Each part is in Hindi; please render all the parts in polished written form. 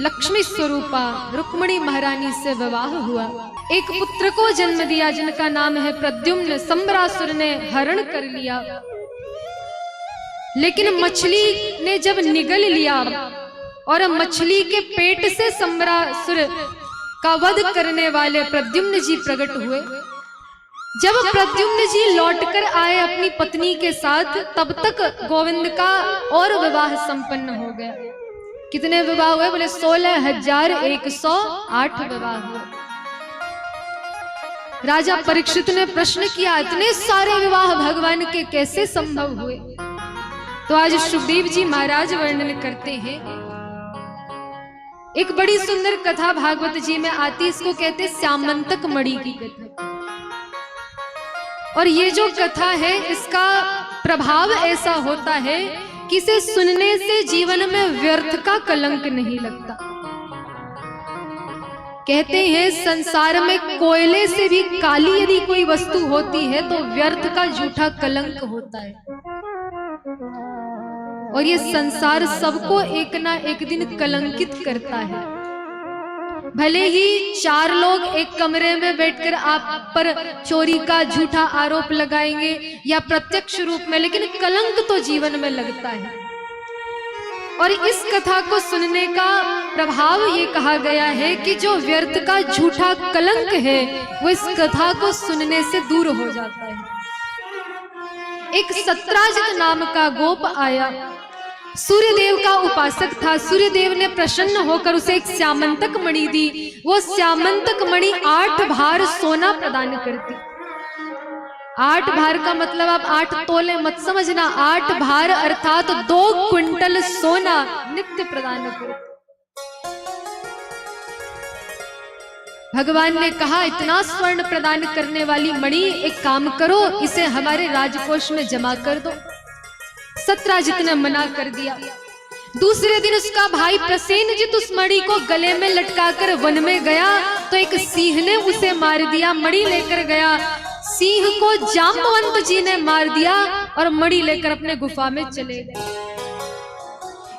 लक्ष्मी स्वरूपा रुक्मिणी महारानी से विवाह हुआ। एक पुत्र को जन्म दिया जिनका नाम है प्रद्युम्न। संबरासुर ने हरण कर लिया, लेकिन मछली ने जब निगल लिया और मछली के पेट से संबरासुर का वध करने वाले प्रद्युम्न जी प्रकट हुए। जब प्रद्युम्न जी लौटकर आए अपनी पत्नी के साथ, तब तक गोविंद का और विवाह संपन्न हो गया। कितने विवाह हुए? बोले 16,108 विवाह हुए। राजा परीक्षित ने प्रश्न किया, इतने सारे विवाह भगवान के कैसे संभव हुए? तो आज सुखदेव जी महाराज वर्णन करते हैं। एक बड़ी सुंदर कथा भागवत जी में आती, इसको कहते श्यामंतक मणि की कथा। और ये जो कथा है, इसका प्रभाव ऐसा होता है कि इसे सुनने से जीवन में व्यर्थ का कलंक नहीं लगता। कहते हैं संसार में कोयले से भी काली यदि कोई वस्तु होती है तो व्यर्थ का झूठा कलंक होता है। और ये संसार सबको एक ना एक दिन कलंकित करता है। भले ही 4 लोग एक कमरे में बैठकर आप पर चोरी का झूठा आरोप लगाएंगे या प्रत्यक्ष रूप में, लेकिन कलंक तो जीवन में लगता है। और इस कथा को सुनने का प्रभाव ये कहा गया है कि जो व्यर्थ का झूठा कलंक है वो इस कथा को सुनने से दूर हो जाता है। एक सत्राजित नाम का गोप आया, सूर्यदेव का उपासक था। सूर्यदेव ने प्रसन्न होकर उसे एक श्यामंतक मणि दी। वो श्यामंतक मणि 8 भार सोना प्रदान करती। 8 भार का मतलब आप 8 तोले मत समझना, 8 भार अर्थात 2 क्विंटल सोना नित्य प्रदान करती। भगवान ने कहा, इतना स्वर्ण प्रदान करने वाली मणि, एक काम करो, इसे हमारे राजकोष में जमा कर दो। सत्राजित ने मना कर दिया। दूसरे दिन उसका भाई प्रसेनजित उस मणि को गले में लटकाकर वन में गया तो एक सिंह ने उसे मार दिया। मणि लेकर गया, सिंह को जाम्बवंत जी ने मार दिया और मणि लेकर अपने गुफा में चले गए।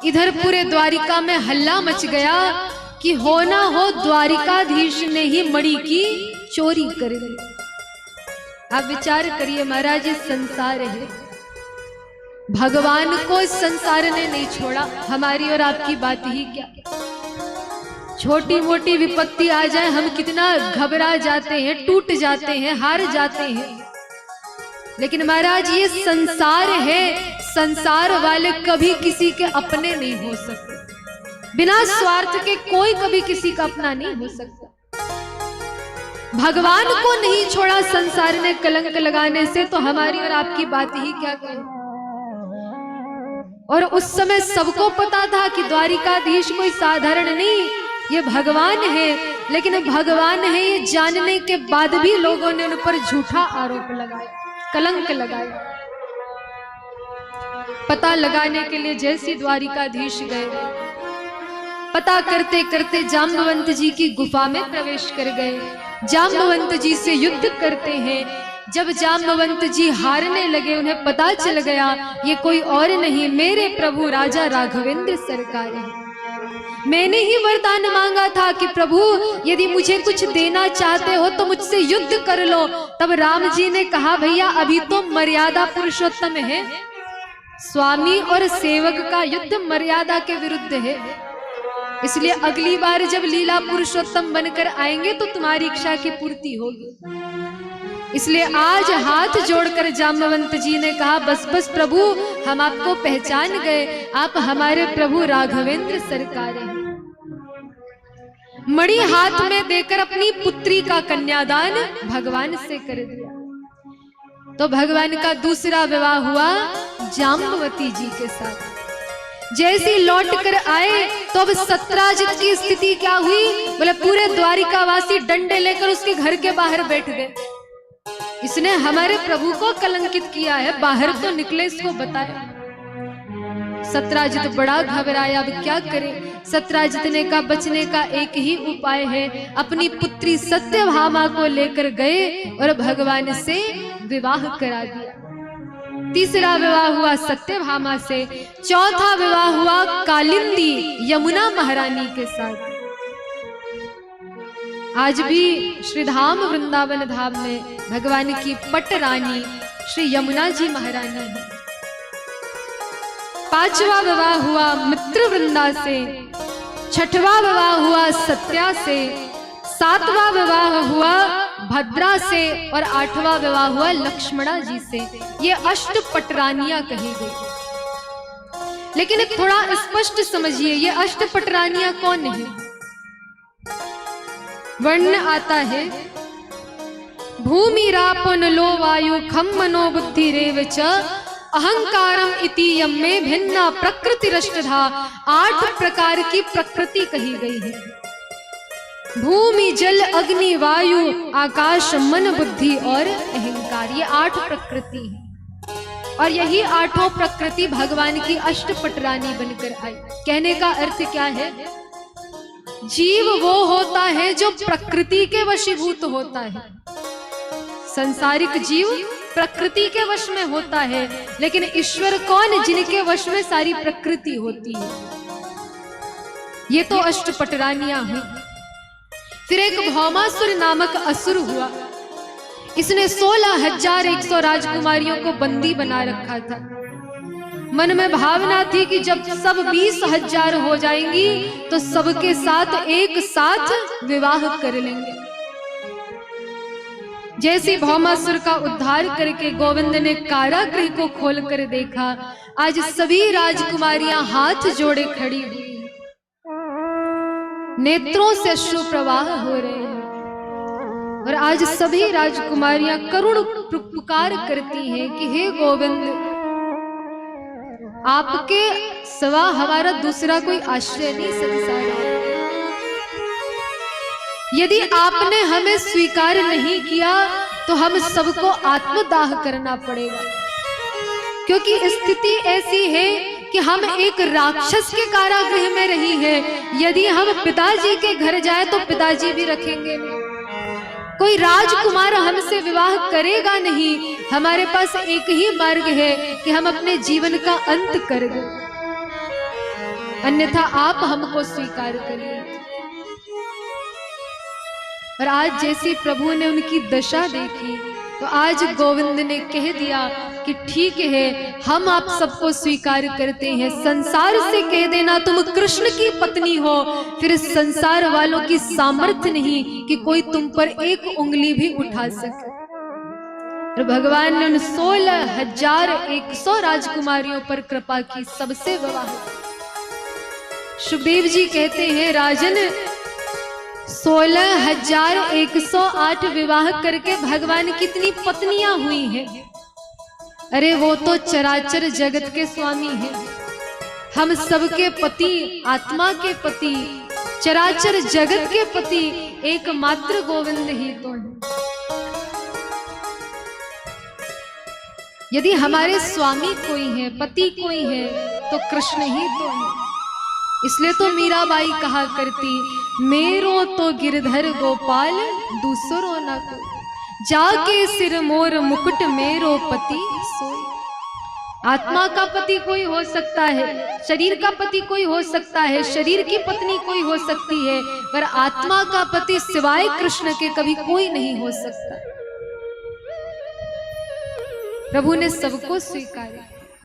इधर पूरे द्वारिका में हल्ला मच गया कि हो ना हो द्वारिकाधीश ने ही मणि की चोरी कर ली। आप विचार करिए महाराज, ये संसार है, भगवान को इस संसार ने नहीं छोड़ा। हमारी और आपकी बात ही क्या, छोटी मोटी विपत्ति आ जाए हम कितना घबरा जाते हैं, टूट जाते हैं, हार जाते हैं। लेकिन महाराज ये संसार है, संसार वाले कभी किसी के अपने नहीं हो सकते। बिना स्वार्थ के कोई कभी किसी का अपना नहीं हो सकता। भगवान को नहीं छोड़ा संसार ने कलंक लगाने से, तो हमारी और आपकी बात ही क्या करें। और उस समय सबको पता था कि द्वारिकाधीश कोई साधारण नहीं, ये भगवान है। लेकिन भगवान है ये जानने के बाद भी लोगों ने उन पर झूठा आरोप लगाया, कलंक लगाया। पता लगाने के लिए जैसे द्वारिकाधीश गए, पता करते करते जाम्बवंत जी की गुफा में प्रवेश कर गए। जाम्बवंत जी से युद्ध करते हैं। जब जाम्बवंत जी हारने लगे, उन्हें पता चल गया ये कोई और नहीं, मेरे प्रभु राजा राघवेंद्र सरकार है। मैंने ही वरदान मांगा था कि प्रभु यदि मुझे कुछ देना चाहते हो तो मुझसे युद्ध कर लो। तब राम जी ने कहा, भैया अभी तो मर्यादा पुरुषोत्तम है, स्वामी और सेवक का युद्ध मर्यादा के विरुद्ध है, इसलिए अगली बार जब लीला पुरुषोत्तम बनकर आएंगे तो तुम्हारी इच्छा की पूर्ति होगी। इसलिए आज हाथ जोड़कर जाम्बवंत जी ने कहा, बस बस प्रभु, हम आपको पहचान गए, आप हमारे प्रभु राघवेंद्र सरकार हैं। मणि हाथ में देकर अपनी पुत्री का कन्यादान भगवान से कर दिया। तो भगवान का दूसरा विवाह हुआ जाम्बवती जी के साथ। जैसे लौट कर आए तो अब सत्राजित की स्थिति क्या हुई? बोले पूरे द्वारिकावासी डंडे लेकर उसके घर के बाहर बैठ गए। इसने हमारे प्रभु को कलंकित किया है, बाहर तो निकले, इसको बताए। सत्राजित बड़ा घबराया, अब क्या करे। सत्राजित ने कहा बचने का एक ही उपाय है, अपनी पुत्री सत्यभामा को लेकर गए और भगवान से विवाह करा दिया। तीसरा विवाह हुआ सत्यभामा से, चौथा विवाह हुआ कालिंदी यमुना महारानी के साथ। आज भी श्रीधाम वृंदावन धाम में भगवान की पट रानी श्री यमुना जी महारानी है। पांचवा विवाह हुआ मित्र वृंदा से, छठवां विवाह हुआ सत्या से, सातवां विवाह हुआ भद्रा से और आठवां विवाह हुआ लक्ष्मणा जी से। ये अष्ट पटरानियां कही गई। लेकिन थोड़ा स्पष्ट समझिए, ये अष्ट पटरानियां कौन है? वर्ण आता है, भूमि रापो नलो वायु खम मनो बुद्धि रेव च अहंकारम इति यम्मे भिन्ना प्रकृति रष्टधा। 8 प्रकार की प्रकृति कही गई है। भूमि जल अग्नि वायु आकाश मन बुद्धि और अहंकार, ये 8 प्रकृति है। और यही 8 प्रकृति भगवान की अष्टपटरानी बनकर आई। कहने का अर्थ क्या है? जीव वो होता है जो प्रकृति के वशीभूत होता है। संसारिक जीव प्रकृति के वश में होता है, लेकिन ईश्वर कौन? जिनके वश में सारी प्रकृति होती है। ये तो अष्टपटरानियां हुई। फिर एक भौमासुर नामक असुर हुआ। इसने 16,100 राजकुमारियों को बंदी बना रखा था। मन में भावना थी कि जब सब 20,000 हो जाएंगी तो सबके साथ एक साथ विवाह कर लेंगे। जैसे भौमासुर का उद्धार करके गोविंद ने कारागृह को खोलकर देखा, आज सभी राजकुमारियां हाथ जोड़े खड़ी हुई, नेत्रों से अश्रु प्रवाह हो रहे हैं। और आज सभी राजकुमारियां करुण पुकार करती हैं कि हे गोविंद, आपके सिवा हमारा दूसरा कोई आश्रय नहीं संसार में। यदि आपने हमें स्वीकार नहीं किया तो हम सबको आत्मदाह करना पड़ेगा, क्योंकि स्थिति ऐसी है कि हम एक राक्षस के कारागृह में रही है। यदि हम पिताजी के घर जाए तो पिताजी भी रखेंगे नहीं, कोई राजकुमार हमसे विवाह करेगा नहीं। हमारे पास एक ही मार्ग है कि हम अपने जीवन का अंत कर दें, अन्यथा आप हमको स्वीकार करिए। और आज जैसे प्रभु ने उनकी दशा देखी तो आज गोविंद ने कह दिया कि ठीक है, हम आप सबको स्वीकार करते हैं। संसार से कह देना तुम कृष्ण की पत्नी हो, फिर संसार वालों की सामर्थ्य नहीं कि कोई तुम पर एक उंगली भी उठा सके। और भगवान ने उन 16,100 राजकुमारियों पर कृपा की, सबसे विवाह। सुखदेव जी कहते हैं, राजन 16,108 विवाह करके भगवान कितनी पत्नियां हुई हैं। अरे वो तो चराचर जगत के स्वामी हैं, हम सबके पति, आत्मा के पति, चराचर जगत के पति एकमात्र गोविंद ही तो हैं। यदि हमारे स्वामी कोई है, पति कोई है, तो कृष्ण ही तो है। इसलिए तो मीराबाई कहा करती, मेरो तो गिरधर गोपाल दूसरो न को, जाके सिर मोर मुकुट मेरो पति सोई। आत्मा का पति कोई हो सकता है, शरीर का पति कोई हो सकता है, शरीर की पत्नी कोई हो सकती है, पर आत्मा का पति सिवाय कृष्ण के कभी कोई नहीं हो सकता। प्रभु ने सबको स्वीकारा।